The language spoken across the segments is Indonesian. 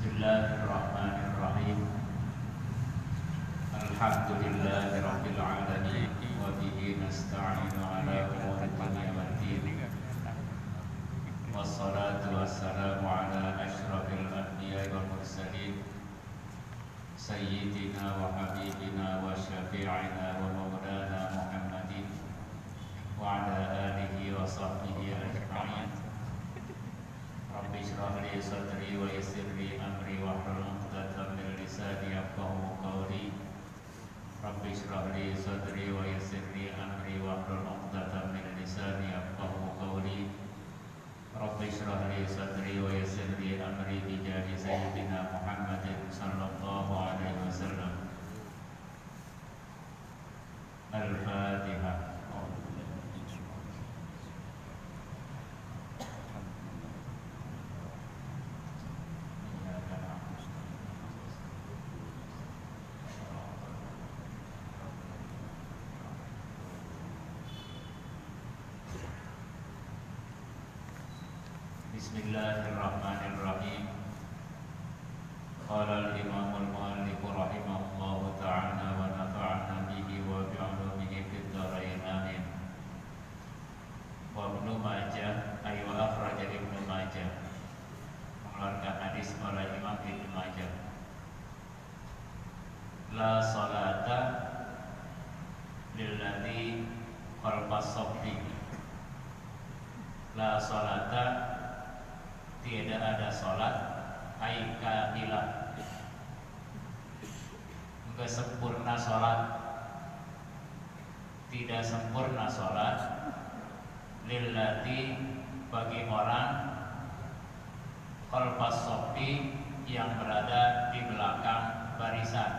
Bismillahirrahmanirrahim. Alhamdulillahirabbil alamin wa bihi nasta'inu ala umuri dunya waddin. Wassalatu wassalamu ala asyrafil anbiya'i wal mursalin sayyidina wa habibina wa syafi'ina wa maulana Muhammadin wa ala alihi wa sahbihi ajma'in. Rabbi shrah li sadri wa yassir li amri wahlul 'uqdatam min lisani yafqahu qawli. Rabbi shrah li sadri wa yassir li amri wahlul 'uqdatam min lisani yafqahu qawli. Rabbi shrah li sadri wa yassir li amri bi jahi sayyidina Muhammadin sallallahu alaihi wasallam. Al-Fatihah. Bismillahirrahmanirrahim. Qala al-imam al-muallif rahimahullahu ta'ala wa nafa'ana bihi wa bi'ulumihi fid dharain amin. Wa Ibnu Majah ayu akhraj Ibnu Majah mengeluarkan hadis oleh Imam Ibnu Majah. La salata lilladzi khalfas saffi. La salata, tidak ada salat, ai kamilah, enggak sempurna salat, tidak sempurna salat, lillati, bagi orang khalfas shaffi, yang berada di belakang barisan,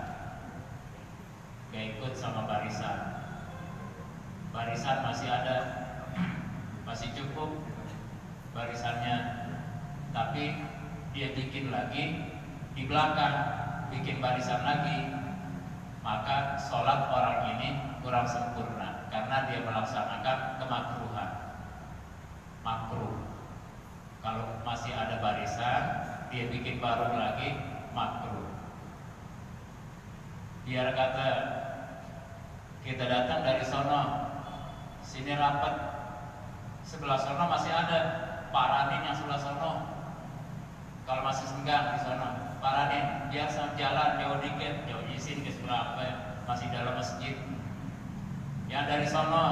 gak ikut sama barisan. Barisan masih ada, masih cukup barisannya, tapi dia bikin lagi di belakang, bikin barisan lagi, maka sholat orang ini kurang sempurna karena dia melaksanakan kemakruhan. Makruh. Kalau masih ada barisan, dia bikin baru lagi, makruh. Biar kata kita datang dari sono, sini rapat, sebelah sono masih ada, paranin yang sebelah sono. Kalau masih senggang di sana, paranin, biar jalan jauh dikit, jauh izin ke sebelah apa, masih dalam masjid. Yang dari sono,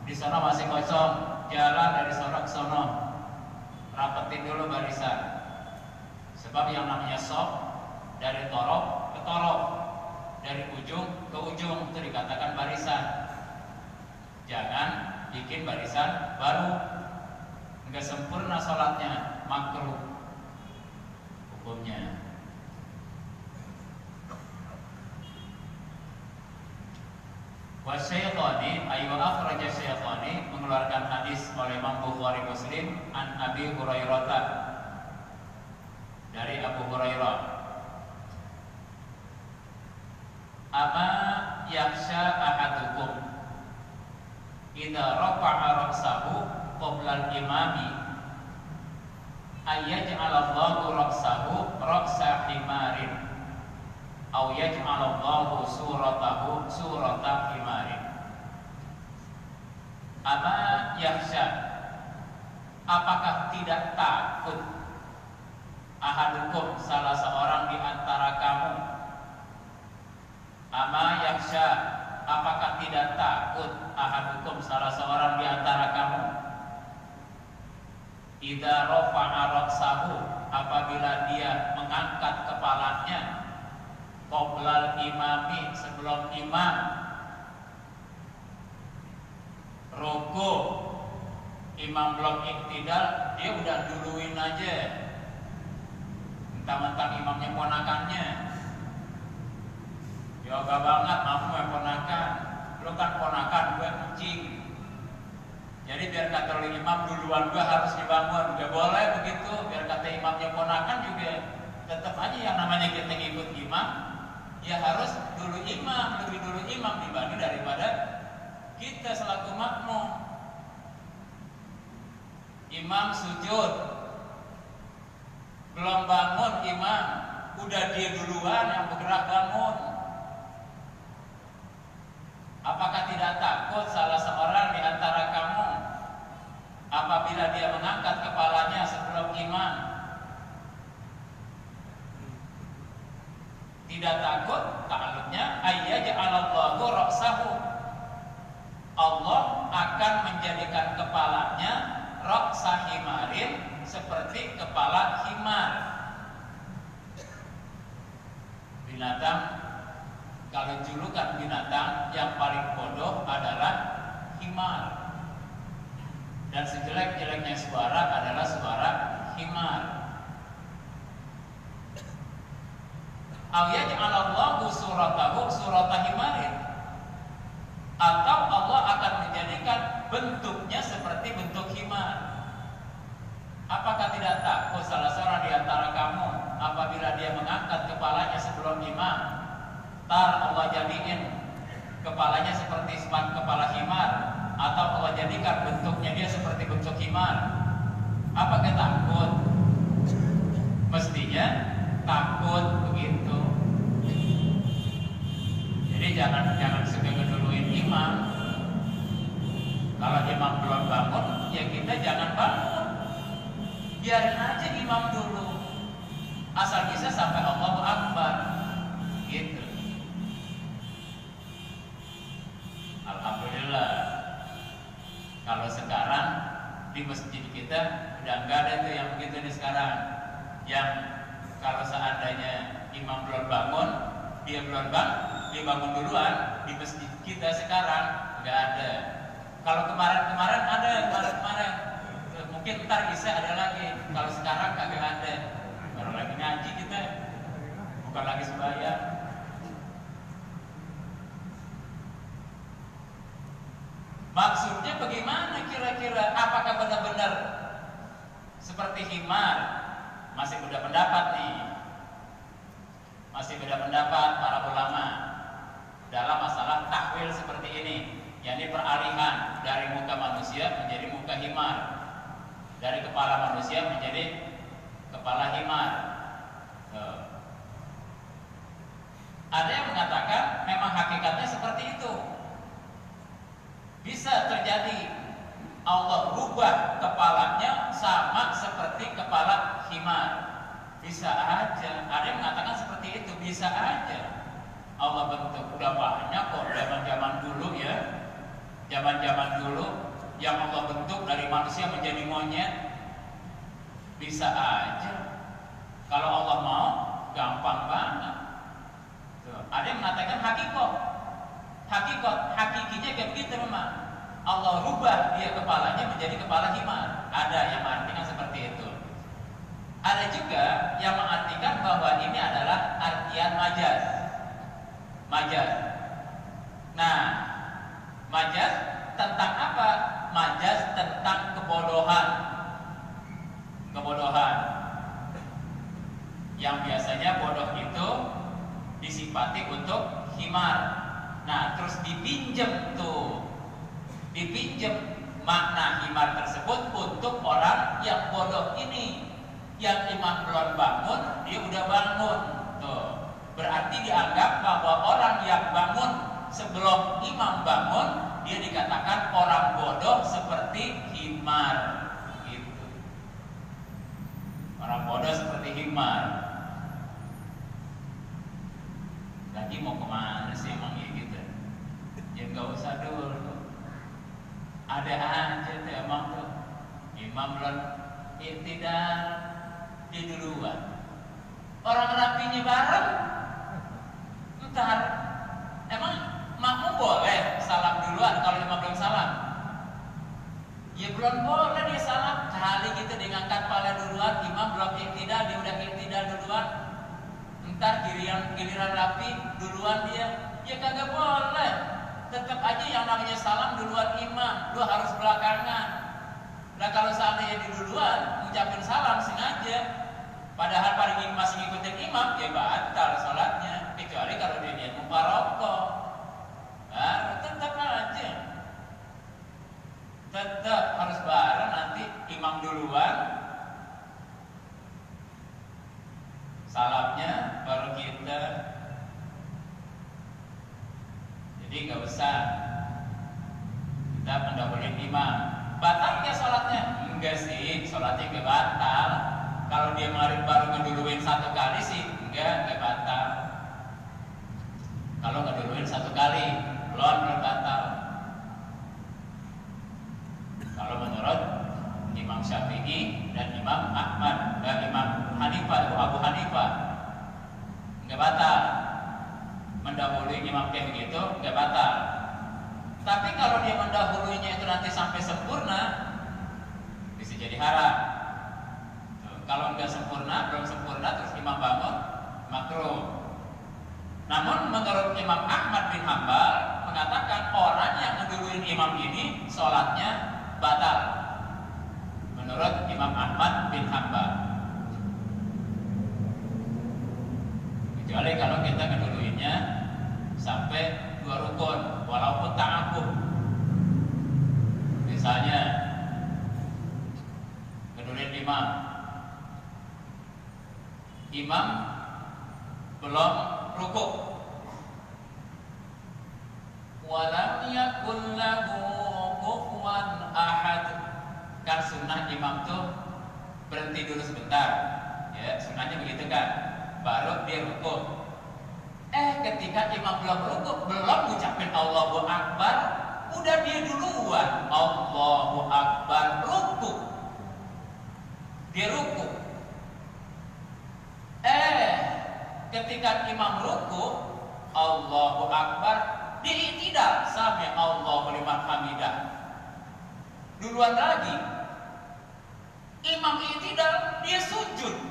di sana masih kosong, jalan dari sono ke sono, rapetin dulu barisan. Sebab yang namanya shaf, dari torok ke torok, dari ujung ke ujung, itu dikatakan barisan. Jangan bikin barisan baru, enggak sempurna sholatnya, makruh hukumnya. Wa Syaitani ayu akhraja Syaitani, mengeluarkan hadis oleh Imam Bukhari Muslim an Abi Hurairah, dari Abu Hurairah. Ama yakhsha ahadukum idza rafa'a ra'sahu qabla al-imami ayyaj'alallahu ra'sahu ra'sa himarin aw yaj'alallahu suratahu surata himarin. Ama yakhsha, apakah tidak takut, ahadukum, salah seorang di antara kamu. Ama yakhsha, apakah tidak takut, ahadukum, salah seorang di antara kamu. Idza rafa'a ra'sahu, apabila dia mengangkat kepalanya, qoblal imami, sebelum imam ruku, imam belum iktidal, dia udah duluin aja, mentang-mentang imamnya ponakannya. Yoga banget, kamu yang ponakan, lu kan ponakan, gue kucing. Jadi biar kata imam duluan gue harus dibangun, gak boleh begitu. Biar kata imamnya ponakan juga tetap aja yang namanya kita ngikut imam, ya harus dulu imam, lebih dulu imam dibanding daripada kita selaku makmum. Imam sujud, belum bangun imam, udah dia duluan yang bergerak bangun. Apakah tidak takut salah seorang di antara kamu apabila dia mengangkat kepalanya sebelum imam? Tidak takut, ta'alluqnya ayyaj'alallahu ra'sahu. Allah akan menjadikan kepalanya ra'sa himarin, seperti kepala himar. Binatang, kalau julukan binatang yang paling bodoh adalah himar, dan sejelek-jeleknya suara adalah suara himar. Aw yaj'alallahu suratahu surata himarin, atau Allah akan menjadikan bentuknya seperti bentuk himar. Apakah tidak takut salah seorang di antara kamu apabila dia mengangkat kepalanya sebelum imam, tar Allah jadiin kepalanya seperti kepala himar, atau Allah jadikan bentuknya dia seperti bentuk himar? Apakah takut? Mestinya takut begitu. Jadi jangan suka ngeduluin imam. Kalau imam belum bangun, ya kita jangan bangun. Biarin aja imam dulu, asal bisa sampai Allahu Akbar, gitu. Alhamdulillah, kalau sekarang di masjid kita udah enggak ada tuh yang begitu nih sekarang. Yang kalau seandainya imam belum bangun, dia bangun duluan. Di masjid kita sekarang enggak ada. Kalau kemarin ada, kemarin mungkin ntar bisa ada lagi. Kalau sekarang kagak ada. Baru lagi ngaji kita, bukan lagi sembahyang. Maksudnya bagaimana kira-kira? Apakah benar-benar seperti himar? Masih beda pendapat nih. Masih beda pendapat para ulama dalam masalah takwil seperti ini, yakni peralihan dari muka manusia menjadi muka himar, dari kepala manusia menjadi kepala himar. Ada yang mengatakan memang hakikatnya seperti itu. Bisa terjadi Allah rubah kepalanya sama seperti kepala himar. Bisa aja. Ada yang mengatakan seperti itu. Bisa aja. Allah bentuk. Udah banyak kok zaman-zaman dulu ya. Zaman-zaman dulu yang Allah bentuk dari manusia menjadi monyet. Bisa aja. Kalau Allah mau, gampang banget. Tuh. Ada yang mengatakan hakikinya kayak begitu memang. Allah rubah dia kepalanya menjadi kepala himar. Ada yang mengartikan seperti itu. Ada juga yang mengartikan bahwa ini adalah artian majaz. Nah, majaz tentang apa? Majaz tentang kebodohan. Yang biasanya bodoh itu disifati untuk himar. Nah, terus dipinjem makna himar tersebut untuk orang yang bodoh ini. Yang imam belum bangun, dia udah bangun. Tuh. Berarti dianggap bahwa orang yang bangun sebelum imam bangun, dia dikatakan orang bodoh seperti himar. Gitu. Orang bodoh seperti himar. Lagi mau kemana sih emang ya gitu? Ya nggak usah dulu. Ada aja tuh emang tuh imam belum iktidal di duluan. Orang rapinya bareng, ntar emang makmum boleh salam duluan kalau imam belum salam? Ya belum boleh dia salam. Kali gitu dia ngangkat kepala duluan, imam belum iktidal, dia udah iktidal duluan. Ntar giliran rapi duluan dia, ya kagak boleh. Tetap aja yang namanya salam duluan imam, lu harus belakangan. Nah kalau seandainya di duluan ngucapin salam sengaja, padahal paling masih ngikutin imam, ya batal salatnya. Kecuali kalau dia niat mubarokah. Nah, tetap aja, tetap harus bareng. Nanti imam duluan, dosa. Kita mendahului imam. Batal nggak sholatnya? Enggak sih, sholatnya nggak batal. Kalau dia baru ngeduluin satu kali sih, enggak batal. Kalau ngeduluin satu kali, belum batal. Kalau menurut Imam Syafi'i dan Imam Ahmad dan Imam Hanifah, Abu Hanifah, nggak batal. Mendahului imam kayak begitu nggak batal. Tapi kalau dia mendahuluinya itu nanti sampai sempurna, bisa jadi haram. Kalau nggak sempurna, belum sempurna terus imam bangun, makruh. Namun menurut Imam Ahmad bin Hambal mengatakan orang yang mendahului imam ini sholatnya batal. Menurut Imam Ahmad bin Hambal. Kecuali kalau kita ngeduluinnya sampai 2 rukun walaupun ta'aqqub. Misalnya ngeduluin imam belum rukuk, walam yakun lahu kufuwan ahad. Kan sunnah imam tuh berhenti dulu sebentar, ya sunnahnya begitu kan, baru dia rukuk. Ketika imam belum rukuk, belum ucapin Allahu Akbar, udah dia duluan Allahu Akbar, rukuk. Dia rukuk. Ketika imam rukuk, Allahu Akbar, dia i'tidal, sami Allahu liman hamidah. Duluan lagi. Imam i'tidal, dia sujud.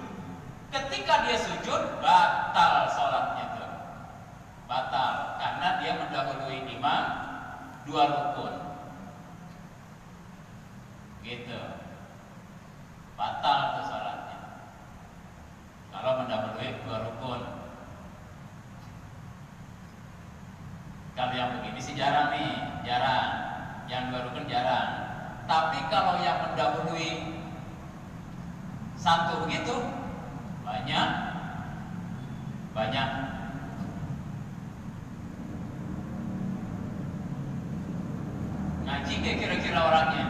Ketika dia sujud, batal sholatnya tuh. Batal karena dia mendahului imam 2 rukun. Gitu. Batal tuh sholatnya. Kalau mendahului 2 rukun. Kalau yang begini sih jarang nih, jarang. Yang 2 rukun jarang. Tapi kalau yang mendahului 1 begitu, banyak. Ngaji kayak kira-kira orangnya?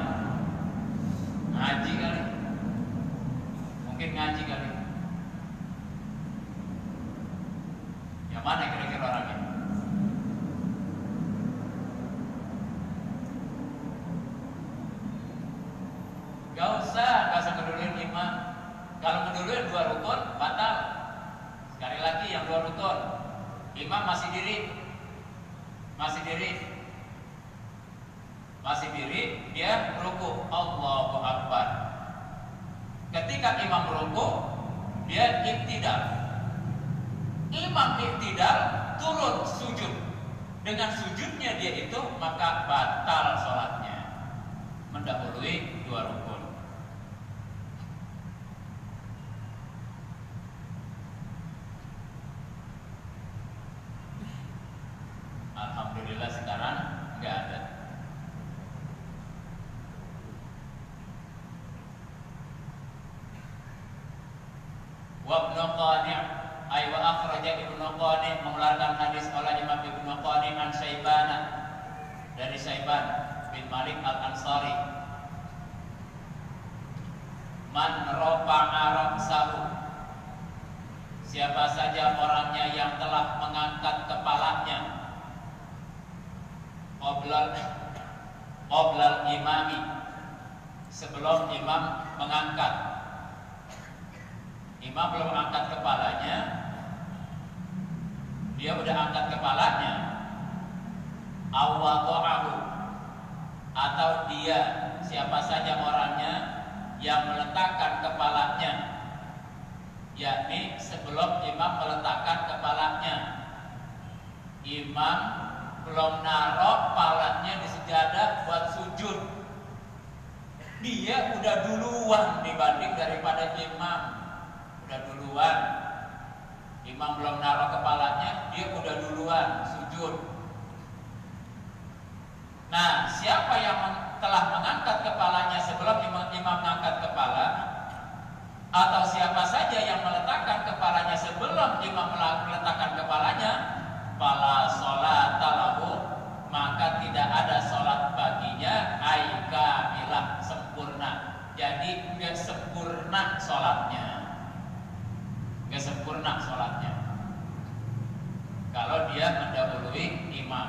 Ngaji kali. Mungkin ngaji kali. Yang mana kira-kira orangnya? Gak usah ngeduluin imam. Kalau ngeduluin 2 rukun, batal. Sekali lagi yang 2 rukun, imam masih diri, dia rukuk, Allahu Akbar. Ketika imam rukuk, dia i'tidal. Imam i'tidal turun sujud. Dengan sujudnya dia itu maka batal sholatnya, mendahului 2 rukun. Alhamdulillah sekarang nggak ada. Wa Ibnu Qani' ay wa akhraja Ibnu Qani' mengeluarkan hadis oleh Imam Ibnu Qani' an Syaibana, dari Syaiban bin Malik Al-Ansari. Man rafa'a ra'sahu, siapa saja orangnya yang telah mengangkat kepalanya qoblal imami, sebelum imam mengangkat. Imam belum angkat kepalanya, dia udah angkat kepalanya. Awadha'ahu, atau dia, siapa saja orangnya yang meletakkan kepalanya, yakni sebelum imam meletakkan kepalanya. Imam belum naruh kepalanya di sejadah buat sujud, dia udah duluan dibanding daripada imam. Udah duluan. Imam belum naruh kepalanya, dia udah duluan sujud. Nah, siapa yang telah mengangkat kepalanya sebelum imam mengangkat kepala, atau siapa saja yang meletakkan kepalanya sebelum imam meletakkan kepalanya, fala sholata lahu, maka sempurna sholatnya, nggak sempurna sholatnya. Kalau dia mendahului imam,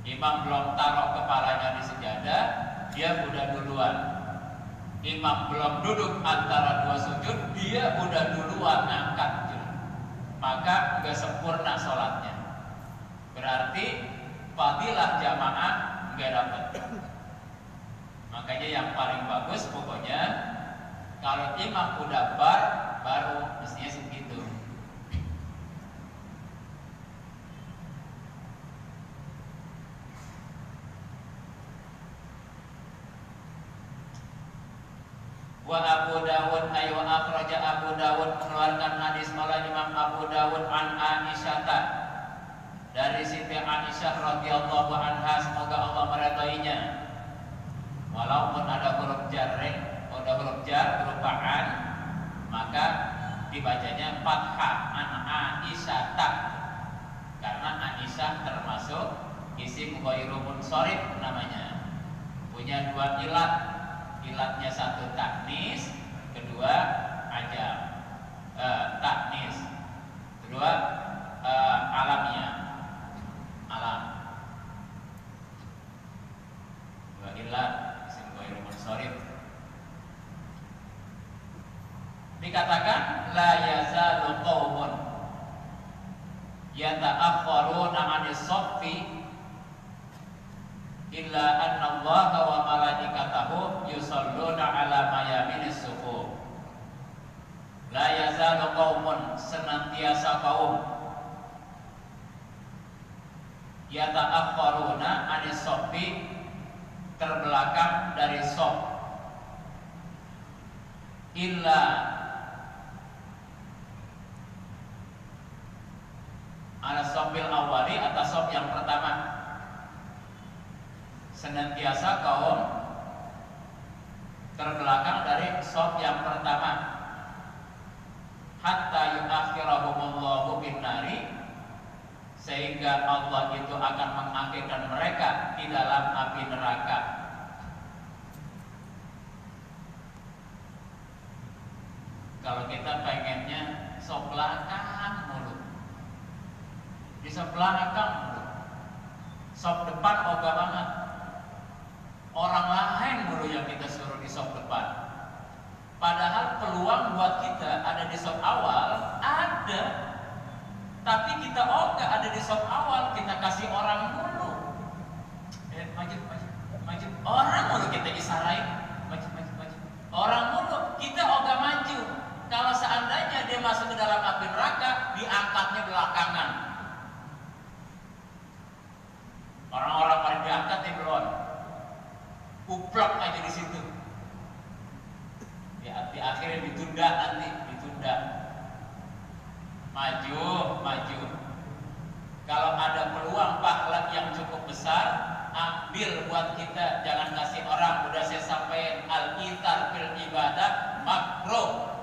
imam belum taruh kepalanya di sejadah, dia udah duluan. Imam belum duduk antara dua sujud, dia udah duluan ngangkat, maka nggak sempurna sholatnya. Berarti fadilah jamaah nggak dapat. Makanya yang paling bagus pokoknya kalau imam udah baru mestinya segitu. Wa Abu Dawud ayu akhraja Abu Dawud mengeluarkan hadis oleh Imam Abu Dawud an Aisyah dari Siti Aisyah radhiyallahu anha, semoga Allah meridainya. Walaupun ada huruf jar berupa an, maka dibacanya fathah an Aisyah karena Aisyah termasuk isim ghairu munsharif namanya. Punya dua ilat. Ilatnya satu taknis, kedua ajam. Taknis, kedua alamnya, alam. Dua ilat isim ghairu munsharif. Dikatakan la yazalu qaumun yata'akhkharuna 'anis shaffi illa anna Allaha wa malaikatahu yusalluna 'ala mayaminis sufuf. La yazalu qaumun, senantiasa kaum, yata'akhkharuna 'anis shaffi, terbelakang dari shaf, illa ala shafil awali, atas shaf yang pertama. Senantiasa kaum terbelakang dari shaf yang pertama, hatta yuakhirahumullahu bin nari, sehingga Allah itu akan mengakhirkan mereka di dalam api neraka. Kalau kita pengennya shaf belakang mulu, di shaf belakang mulu, shaf depan ogah banget. Orang lain dulu yang kita suruh di shaf depan. Padahal peluang buat kita ada di shaf awal, ada. Tapi kita ogah ada di shaf awal, kita kasih orang dulu. Maju. Orang dulu kita isarain, maju. Orang dulu kita ogah maju. Kalau seandainya dia masuk ke dalam api neraka, diangkatnya belakangan. Orang-orang paling diangkat di belon. Uplak aja di situ. Di akhirnya ditunda nanti, Maju. Kalau ada peluang pahala yang cukup besar, ambil buat kita, jangan kasih orang. Udah saya sampaikan, al-itar fil ibadah makruh.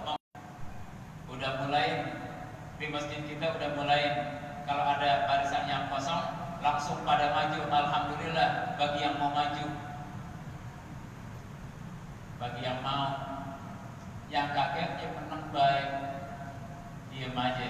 Udah mulai di masjid kita udah mulai, kalau ada barisan yang kosong langsung pada maju. Alhamdulillah bagi yang mau maju. Bagi yang mau, yang kaget ya menang baik, diam aja.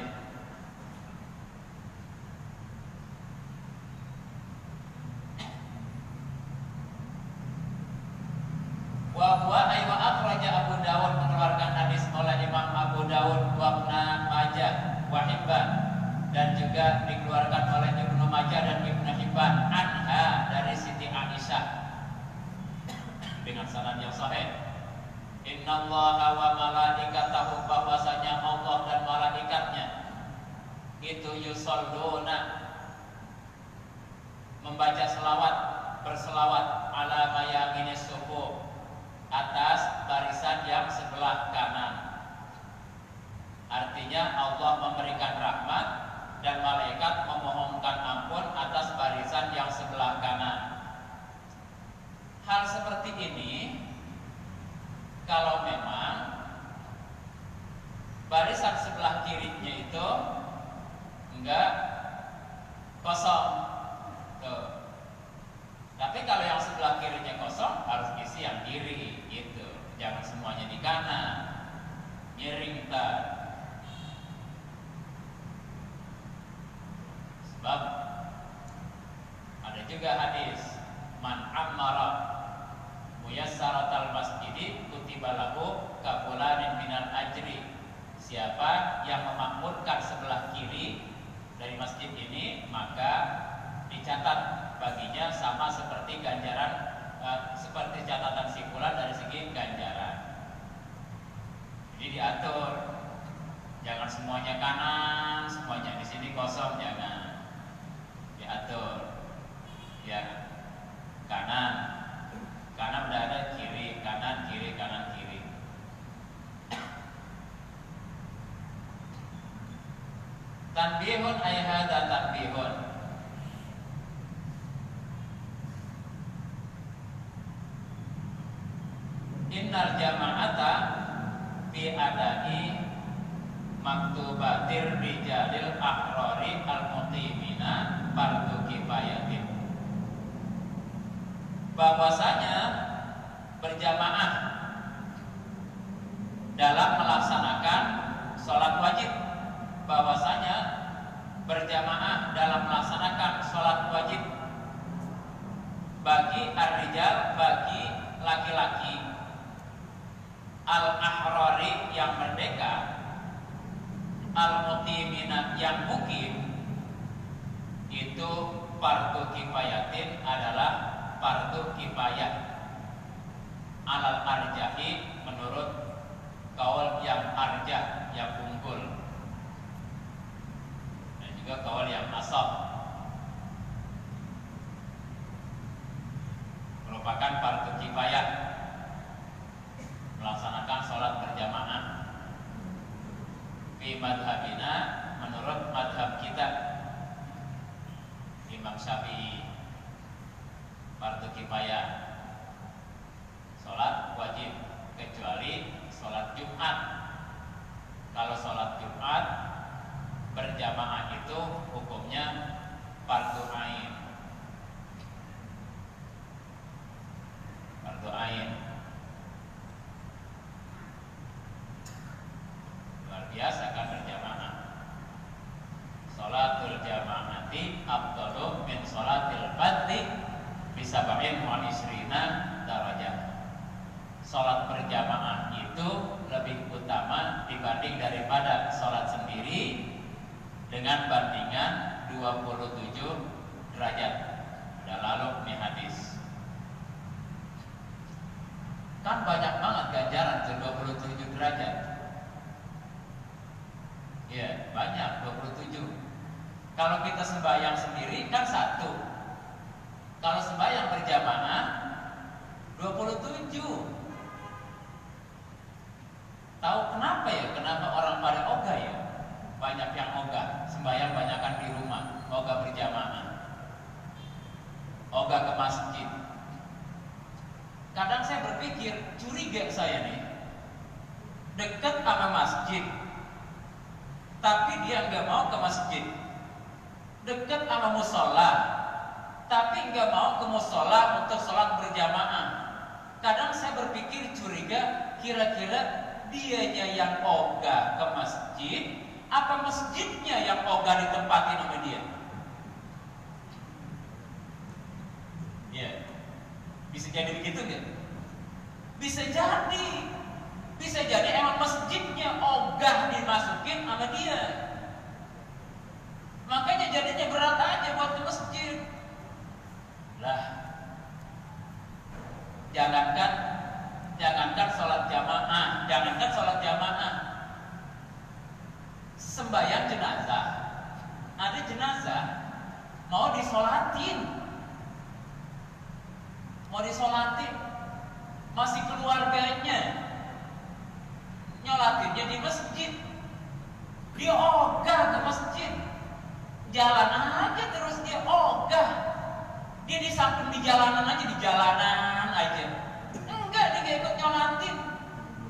Wa huwa aywa akhraja Abu Dawud mengeluarkan hadis oleh Imam Abu Dawud wa Ibnu Majah wa Hibban, dan juga dikeluarkan oleh Ibnu Majah dan Ibnu Hibban anha dari Siti Aisyah dengan sanad yang sahih. Innallaha wa malaikatahu, bahwasanya Allah dan malaikatnya itu yusalluna, membaca selawat, berselawat, ala mayaminis sufuf, atas barisan yang sebelah kanan. Artinya Allah memberikan rahmat dan malaikat memohonkan ampun atas barisan yang sebelah kanan. Hal seperti ini kalau memang barisan sebelah kirinya itu enggak kosong tuh. Tapi kalau yang sebelah kirinya kosong, harus isi yang kiri gitu. Jangan semuanya di kanan. juga hadis, man ammara muyassaratal masjidi kutiba lahu kafulanin minal ajri. Siapa yang memakmurkan sebelah kiri dari masjid ini, maka dicatat baginya sama seperti ganjaran, seperti catatan simpulan dari segi ganjaran. Jadi diatur, jangan semuanya kanan, semuanya di sini kosong, jangan. Diatur, ya kanan, kanan udah ada, kiri, kanan, kiri, kanan, kiri. Tanbihun ay hadza tanbihun. Innal jama'ata fi adai maktubatir rijalil ahrari al-muqimina fardu kifayatin. Bahwasanya berjamaah dalam melaksanakan sholat wajib, bahwasanya berjamaah dalam melaksanakan sholat wajib bagi ar-rijal, bagi laki-laki, al-ahrari yang merdeka, al-muqimina yang mukim, itu fardu kifayatin adalah fardu kifayah alal arjahi, menurut kaul yang arjah, yang unggul, dan juga kaul yang asab, merupakan fardu kifayah melaksanakan sholat berjamaah. Fi madhabina, menurut madhab kita Imam Syafi'i, fardu kifayah sholat wajib kecuali sholat Jumat. Kalau sholat Jumat berjamaah itu hukumnya fardu ain. Fardu ain. Luar biasa kan berjamaah. Sholatul jamaati afdalu min sholatil fardhi bisab'in wa isrina darajah. Sholat berjamaah itu lebih utama dibanding daripada sholat sendiri dengan bandingan 27 derajat. Sudah lalu nih hadis. Kan banyak banget ganjaran 27 derajat. Ya, banyak 27. Kalau kita sembahyang sendiri kan 1. Kalau sembahyang berjamaah 27. Tahu kenapa ya? Kenapa orang pada ogah ya? Banyak yang ogah, sembahyang banyakan di rumah, ogah berjamaah, ogah ke masjid. Kadang saya berpikir, curiga saya nih, dekat sama masjid, tapi dia nggak mau ke masjid. Dekat sama musola, tapi nggak mau ke musola untuk sholat berjamaah. Kadang saya berpikir curiga, kira-kira dianya yang ogah ke masjid, apa masjidnya yang ogah ditempatin sama dia? Ya, bisa jadi begitu nggak? Bisa jadi emang masjidnya ogah dimasukin sama dia. Makanya jadinya berat aja buat ke masjid. Lah, jangankan sholat jamaah, sembahyang jenazah, ada jenazah mau disolatin, masih keluarganya nyolatinnya di masjid, dia ogah ke masjid, jalan aja terus dia ogah, dia di samping di jalanan aja, enggak dia ikut nyolatin.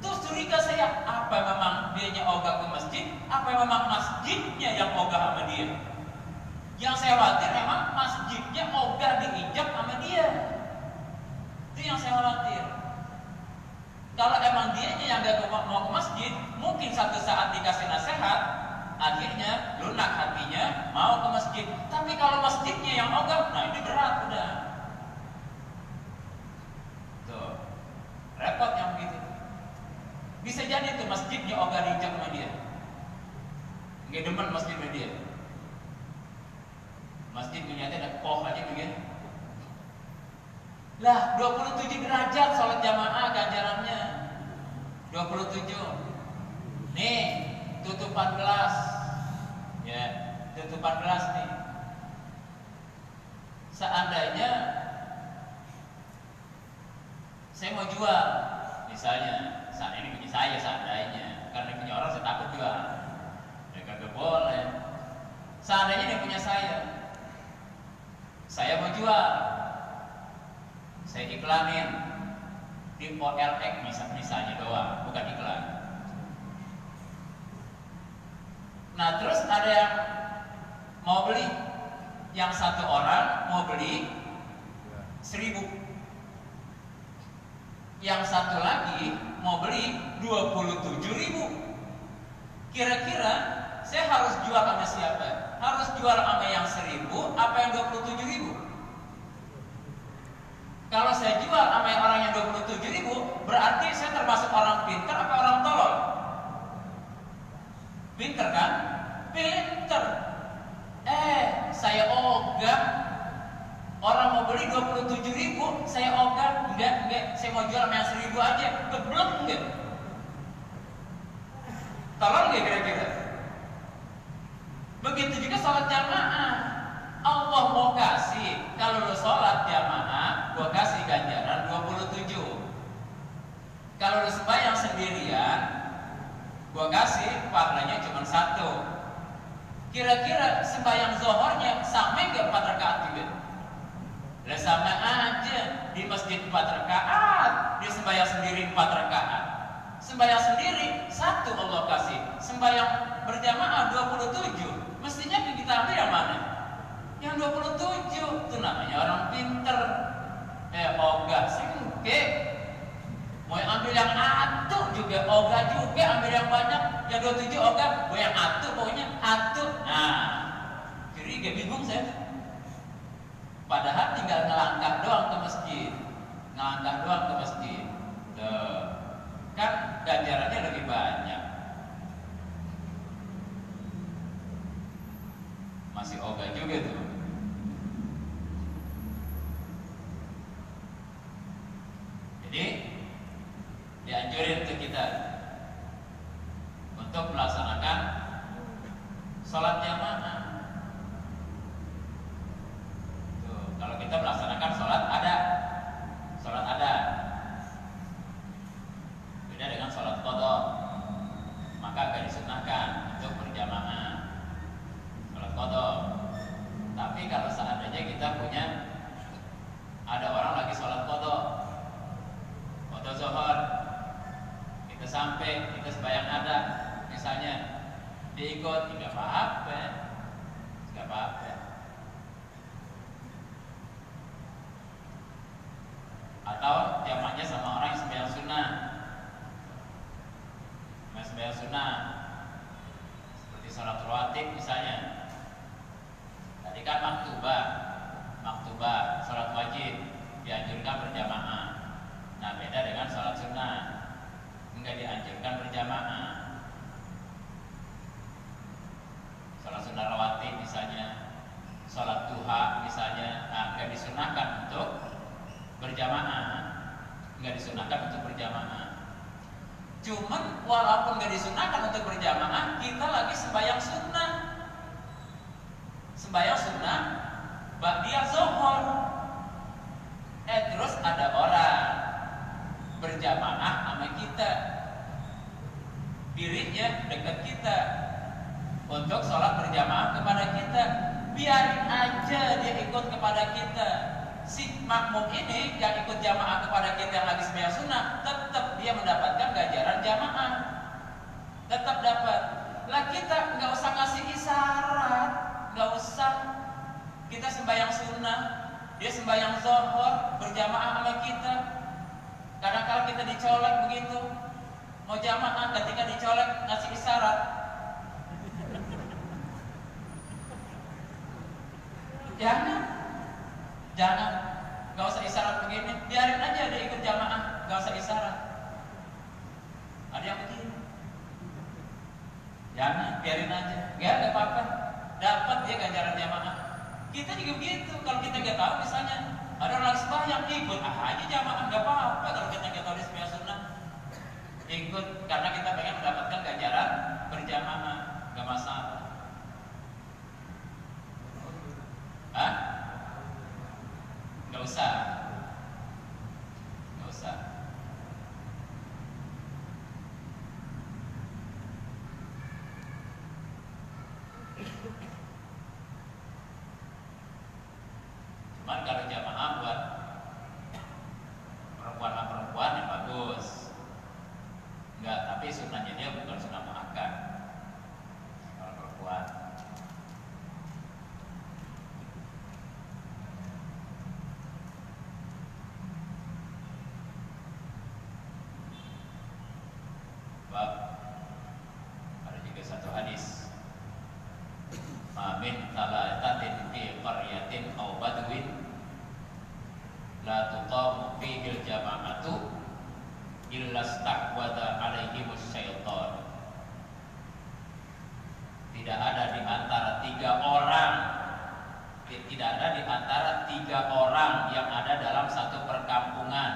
Terus curiga saya, apa memang dianya ogah ke masjid, apa memang masjidnya yang ogah sama dia? Yang saya khawatir memang masjidnya ogah diinjak sama dia. Itu yang saya khawatir. Kalau emang dianya yang gak mau ke masjid, mungkin satu saat dikasih nasihat, akhirnya lunak hatinya mau ke masjid. Tapi kalau masjidnya yang ogah, nah ini berat udah. Tuh, repot yang begitu. Bisa jadi tuh masjidnya ogah diinjak sama dia. Nggak demen masjidnya dia. Masjid ternyata ada poh aja begini. Lah 27 derajat sholat jamaah ganjarannya 27. Nih tutup 14. Ya, tutup 14 nih. Seandainya saya mau jual, misalnya, saat ini punya saya seandainya, karena punya orang saya takut jual. Ya kagak boleh. Seandainya dia punya saya mau jual, saya iklanin di OLX misalnya doang, bukan iklan. Nah terus ada yang mau beli, yang satu orang mau beli 1.000, yang satu lagi mau beli 27.000. Kira-kira saya harus jual sama siapa? Harus jual sama yang 1.000 apa yang 27.000? Kalau saya jual sama yang orang yang 27.000, berarti saya termasuk orang pinter apa orang tolol? Pinter kan? Pinter. Saya ogah. Orang mau beli 27.000, saya ogah. Enggak, saya mau jual sama yang 1.000 aja. Geblek enggak? Tolong enggak kira-kira? Begitu juga sholat jamaah. Allah mau kasih, kalau lu sholat jamaah, gua kasih ganjaran 27. Kalau lu sembahyang sendirian, gua kasih pahalanya cuma 1. Kira-kira sembahyang zuhurnya sama enggak 4 rakaat juga? Lah sama aja. Di masjid 4 rakaat, di sembahyang sendiri 4 rakaat. Sembahyang sendiri 1 Allah kasih, sembahyang berjamaah 27. Mestinya kita ambil yang mana? Yang 27. Itu namanya orang pinter. Ogah singke. Mau ambil yang atuh juga ogah juga, ambil yang banyak. Yang 27 ogah, mau yang atuh pokoknya atuh. Nah, jadi gak bingung saya. Padahal tinggal ngelangkah doang ke masjid. Ngelangkah doang ke masjid. Kan ganjarannya lebih banyak. Masih ogah juga tuh. Jadi dianjurin untuk kita untuk melaksanakan sholat jamaah. Tuh, kalau kita melaksanakan sholat ada, beda dengan sholat qadha, maka akan disunahkan untuk berjamaah sholat qadha. Tapi kalau seandainya kita punya, ada orang lagi sholat qadha zuhur, kita sampai, kita sembahyang ada, misalnya diikut, tidak apa-apa. Atau jamaahnya sama orang yang sembahyang sunnah, seperti sholat rawatib misalnya. Tadi kan maktubah, sholat wajib dianjurkan berjamaah. Nah beda dengan sholat sunnah, enggak dianjurkan berjamaah. Sholat sunnah rawatib misalnya, sholat duha misalnya, enggak disunahkan untuk berjamaah. Cuman walaupun enggak disunahkan untuk berjamaah, kita lagi sembahyang sunnah, ba'diyah zuhur. Terus ada orang berjamaah sama kita, dirinya dekat kita untuk sholat berjamaah kepada kita, biarin aja dia ikut kepada kita. Si makmum ini yang ikut jamaah kepada kita yang lagi sembahyang sunnah, tetap dia mendapatkan ganjaran jamaah, tetap dapat. Lah kita nggak usah ngasih isyarat, nggak usah. Kita sembahyang sunnah, dia sembahyang zuhur berjamaah sama kita. Kadang-kadang kita dicolek begitu, mau jamaah ketika dicolek ngasih isyarat. Jangan, nggak usah isyarat begini, biarin aja dia ikut jamaah, nggak usah isyarat. Ada yang begini, jangan, biarin aja, nggak apa-apa, dapat dia ganjaran jamaah. Kita juga begitu, kalau kita nggak tahu misalnya ada orang sembahyang ikut aja jamaah, nggak apa-apa kalau kita nggak tahu di sembahyang sunnah, ikut karena kita pengen mendapatkan ganjaran berjamaah, nggak masalah. Hah? Nggak usah, nggak usah. Cuman kalau jamaah buat perempuan yang bagus, enggak. Tapi sunnahnya dia bukan sunnah muakkad kalau perempuan. Bab ada juga satu hadis, Amin talatatin fi qaryatin aw badwin la tuqamu fihil jama'atu illa stahwada alaihimus syaitan. Tidak ada di antara tiga orang yang ada dalam satu perkampungan,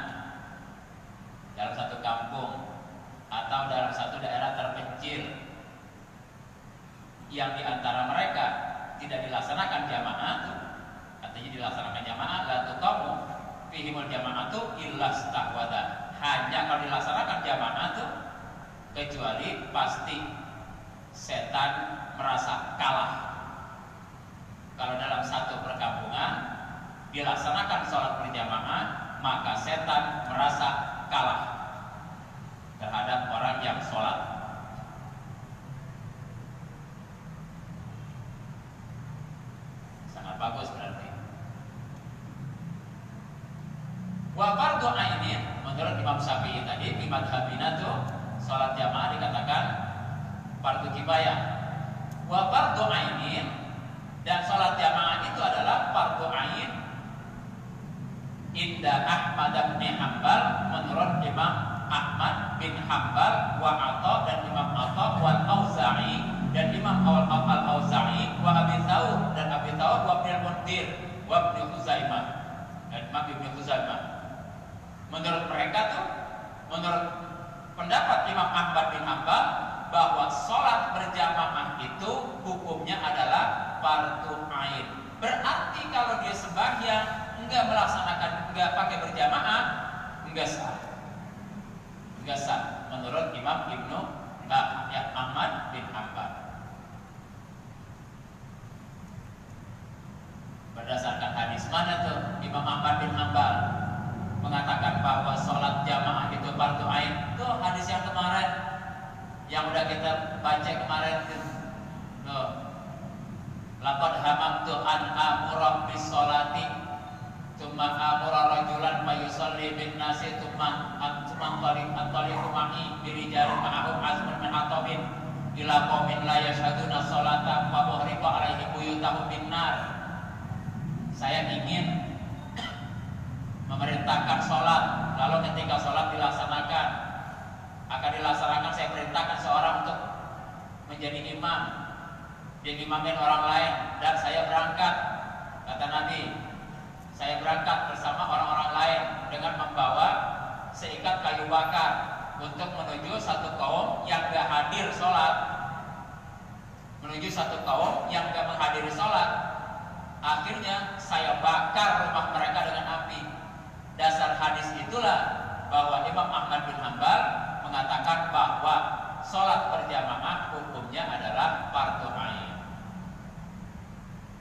dalam satu kampung atau dalam satu daerah terpencil yang di antara mereka tidak dilaksanakan jamaah, artinya dilaksanakan jamaah, la tuqamu fihimul jama'atu illa stahwada, hanya kalau dilaksanakan jamaah tuh kecuali pasti setan merasa kalah. Kalau dalam satu perkampungan dilaksanakan sholat berjamaah, maka setan merasa kalah terhadap orang yang sholat. Sangat bagus berarti. Wa fardhu ainin, menurut Imam Syafi'i tadi di madhabina tuh sholat jamaah dikatakan fardu kifayah. Wa fardhu ainin, dan sholat jamaah itu adalah fardu ain inda Ahmad bin Hanbal, menurut Imam Ahmad bin Hanbal, wa Atha, dan Imam Atha, wa Auza'i, dan Imam Al-Auza'i, wa Abi Thawr, dan Abi Thawr, wa Ibnu Mundir, wa Ibnu Khuzaimah, dan Imam Ibnu Khuzaimah. Menurut mereka tuh, menurut pendapat Imam Ahmad bin Hanbal, bahwa sholat berjamaah itu hukumnya adalah fardu ain. Berarti kalau dia sembahyang enggak melaksanakan, enggak pakai berjamaah, enggak sah. Enggak sah menurut Imam Ahmad bin Hanbal. Berdasarkan hadis mana tuh Imam Ahmad bin Hanbal mengatakan bahwa sholat jamaah itu fardu ain? Tuh hadis yang kemarin yang udah kita baca kemarin tuh. Laqad hamamtu an amura bis sholati tsumma amura rajulan fayusalli bin nasi tsumma antaliqu ma'i birijalin ma'ahum azmun min atabin ila qaumin la yashhaduna sholata fa muhriqa alaihi buyutahum bin nar. Saya ingin memerintahkan sholat, lalu ketika sholat akan dilaksanakan, saya perintahkan seorang untuk menjadi imam, dia imamin orang lain, dan saya berangkat, kata Nabi, saya berangkat bersama orang-orang lain dengan membawa seikat kayu bakar untuk menuju satu kaum yang gak hadir sholat, menuju satu kaum yang gak menghadiri sholat. Akhirnya saya bakar rumah mereka dengan api. Dasar hadis itulah bahwa Imam Ahmad bin Hanbal mengatakan bahwa sholat berjamaah hukumnya adalah fardu ain.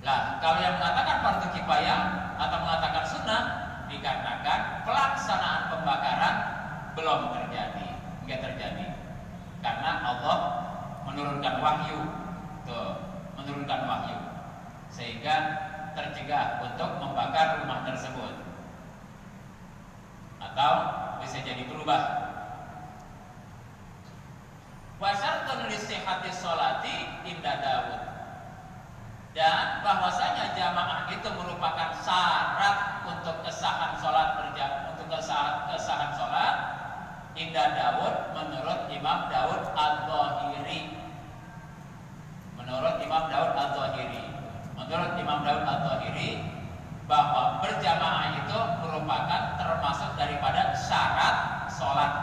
Lah, kalau yang mengatakan fardu kifayah atau mengatakan sunnah, dikarenakan pelaksanaan pembakaran belum terjadi, enggak terjadi, karena Allah menurunkan wahyu, menurunkan wahyu, sehingga tercegah untuk membakar rumah tersebut, atau bisa jadi berubah. Wa syartun li sihhati sholati inda Daud, dan bahwasanya jamaah itu merupakan syarat untuk kesahan sholat kesahan sholat indah Daud menurut Imam Daud Al-Zahiri. Menurut Imam Daud Al-Zahiri bahwa berjamaah itu merupakan termasuk daripada syarat sholat.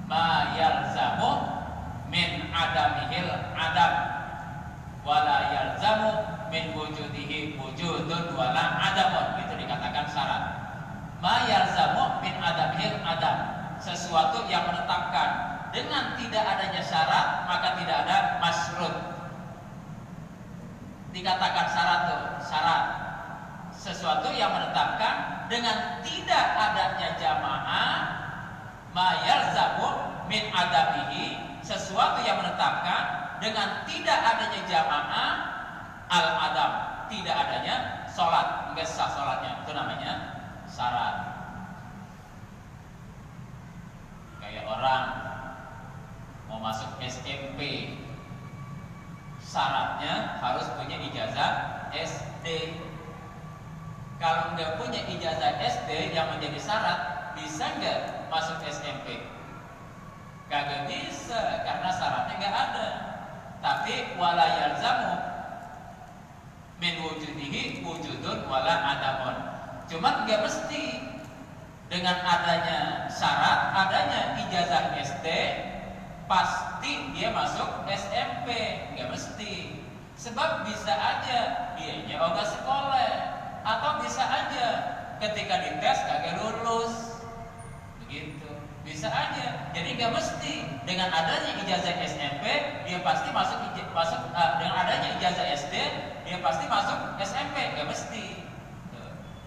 Ma yalzamu min adamihil adam wala yalzamu min wujudihi wujudun wala adamun. Itu dikatakan syarat. Ma yalzamu min adamihil adam, sesuatu yang menetapkan dengan tidak adanya syarat maka tidak ada masyrut. Dikatakan syarat sesuatu yang menetapkan dengan tidak adanya jamaah. Ma yalzamu min adamihi, sesuatu yang menetapkan dengan tidak adanya jamaah al-adam, tidak adanya sholat, enggak sah sholatnya, itu namanya syarat. Kayak orang mau masuk SMP, syaratnya harus punya ijazah SD. Kalau nggak punya ijazah SD yang menjadi syarat, bisa nggak masuk SMP? Kagak bisa, karena syaratnya nggak ada. Tapi wala yalzamu min wujudihi wujudun wala adamun. Cuma nggak mesti dengan adanya syarat, adanya ijazah SD pasti dia masuk SMP, nggak mesti. Sebab bisa aja dianya ogah sekolah, atau bisa aja ketika dites kagak lulus, begitu. Bisa aja. Jadi nggak mesti dengan adanya ijazah SMP dia pasti masuk dengan adanya ijazah SD dia pasti masuk SMP, nggak mesti.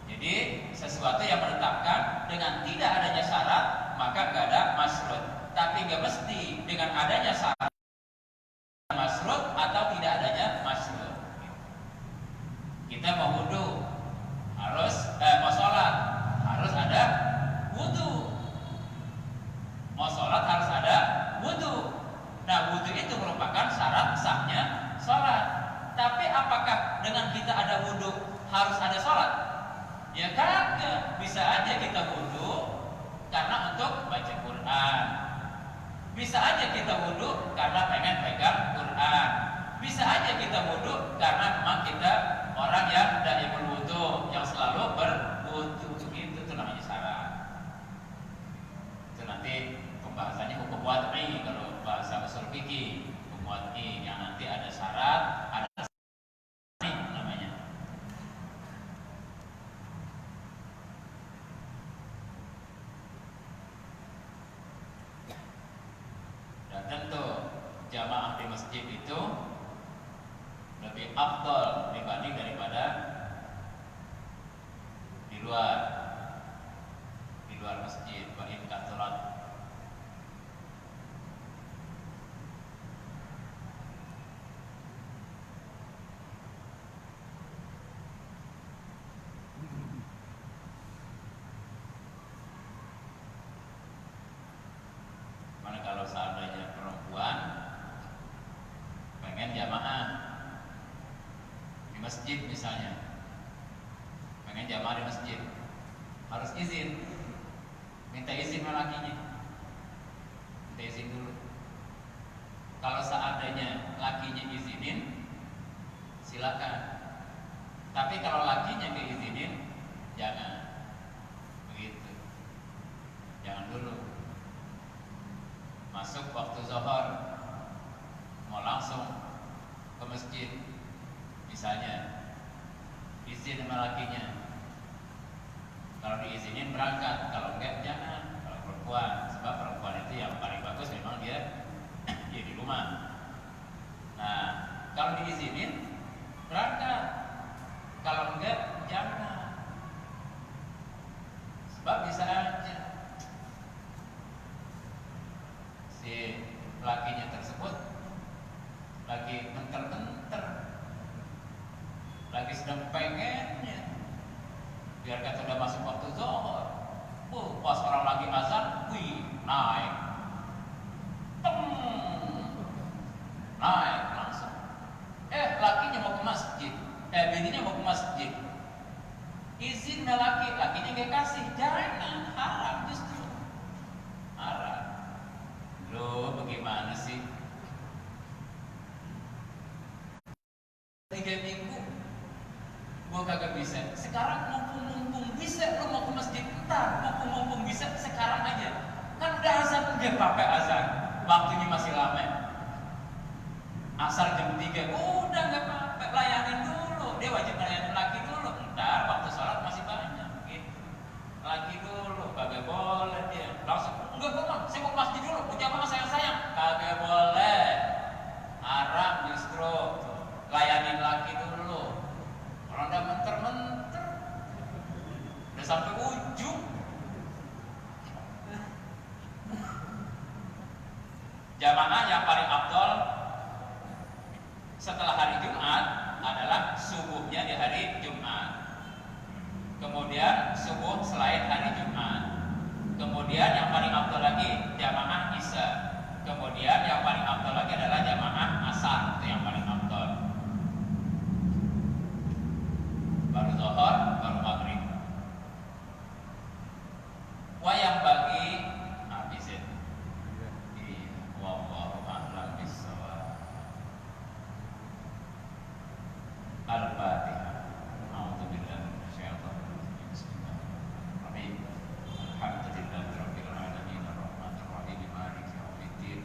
Jadi sesuatu yang menetapkan dengan tidak adanya syarat maka nggak ada masyrut. Tapi nggak mesti dengan adanya syarat masyrut atau tidak adanya masyrut. Kita mau wudu mau sholat harus ada wudu. Mau sholat harus ada wudu. Nah, wudu itu merupakan syarat sahnya sholat. Tapi apakah dengan kita ada wudu harus ada sholat? Ya kagak. Bisa aja kita wudu karena untuk baca Quran. Bisa aja kita wudu karena pengen pegang Quran. Bisa aja kita wudu karena memang kita orang yang daimul wudu, yang selalu berwudu. Itu namanya syarat. Itu nanti pembahasannya hukum wad'i kalau bahasa usul fikih. Hukum wad'i yang nanti ada syarat, ada namanya. Dan tentu jamaah di masjid itu lebih afdal dibanding daripada di luar masjid. Wa in kathurat. Mana kalau seandainya perempuan pengen jamaah di masjid misalnya, pengen jamaah di masjid, harus izin, minta izin sama lakinya, minta izin dulu. Kalau seandainya lakinya izinin, silakan. Tapi kalau lakinya nggak izinin, jangan. Begitu. Jangan dulu. Masuk waktu zuhur, mau langsung ke masjid, misalnya, izin sama lakinya. Kalau diizinin berangkat, kalau enggak jangan. Kalau perempuan, sebab perempuan itu yang paling bagus memang dia di rumah. Nah, kalau diizinin berangkat, kalau enggak jangan. Sebab bisa aja si lakinya tersebut lagi menter-menter, lagi sedang pengennya, biar kata udah masuk waktu zuhur, pas orang lagi azan, naik langsung, tiga kasih, jangan, haram justru. Haram. Loh, bagaimana sih? 3 minggu gua kagak bisa. Sekarang mumpung bisa, lu mau ke masjid entar, mumpung bisa sekarang aja. Kan udah azan, enggak pakai azan. Waktunya masih lama. Asar jam 3, udah enggak apa-apa, layanin dulu. Dia wajib layanin laki dulu. Entar waktu sholat masih banyak gitu. Laki dulu, kagak boleh dia. Langsung, enggak gua saya mau ke masjid dulu, mau jamaah sayang-sayang. Kagak boleh. Haram justru. Layanin laki dulu. Kalau udah menter-menter, udah sampai ujung. Jamaah yang paling afdol setelah hari Jumat adalah subuhnya di hari Jumat. Kemudian subuh selain hari Jumat. Kemudian yang paling afdol lagi jamaah Isya. Kemudian yang paling afdol lagi adalah jamaah Asar, itu yang paling afdol. Baru Zuhur, baru Maghrib. Wayang bagi habisin. Iya, wallahu a'lam bishawab. Al-Fatihah. A'udzubillahi minasyaitonir rajim. Bismillahirrahmanirrahim. Alhamdulillahirabbil alamin arrahmanir rahim maliki yaumiddin.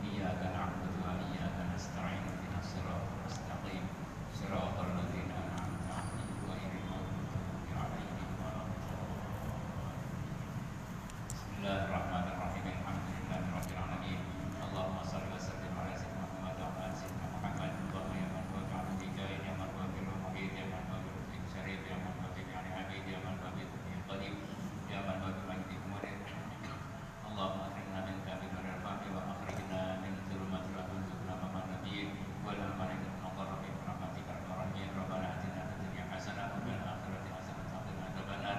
Iyyaka na'budu wa iyyaka nasta'in. Ihdinas siratal mustaqim. Shiratal ladzina an'amta 'alaihim ghairil maghdubi 'alaihim waladdallin. Bismillahirrahmanirrahim. Alhamdulillahirabbil alamin. Allahumma shalli wa sallim ala sayyidina Muhammad wa ala sayyidina Muhammad. Allahumma ya man waqa'a bijain ya man waqil mu'min ya man waqil fi syarif ya man waqil yani habib ya man waqil fi qadim ya man waqil majdi murid. Allahumma akrimna min kabil al-fahmi wa akhrijna min dhulumatil wahmi wa ma'an nabiyyin wa la malaikatil muqarrabin bi rahmatika ar-rahim. Rabbana atina fid dunya hasanah wa fil akhirati hasanah wa qina adzabannar.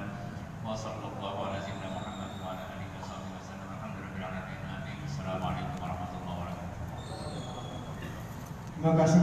Wa sallallahu ala sayyidina Muhammad wa ala alihi wa sahbihi wasallam. Alhamdulillahirabbil alamin. Amin. Assalamualaikum warahmatullahi wabarakatuh. Terima kasih.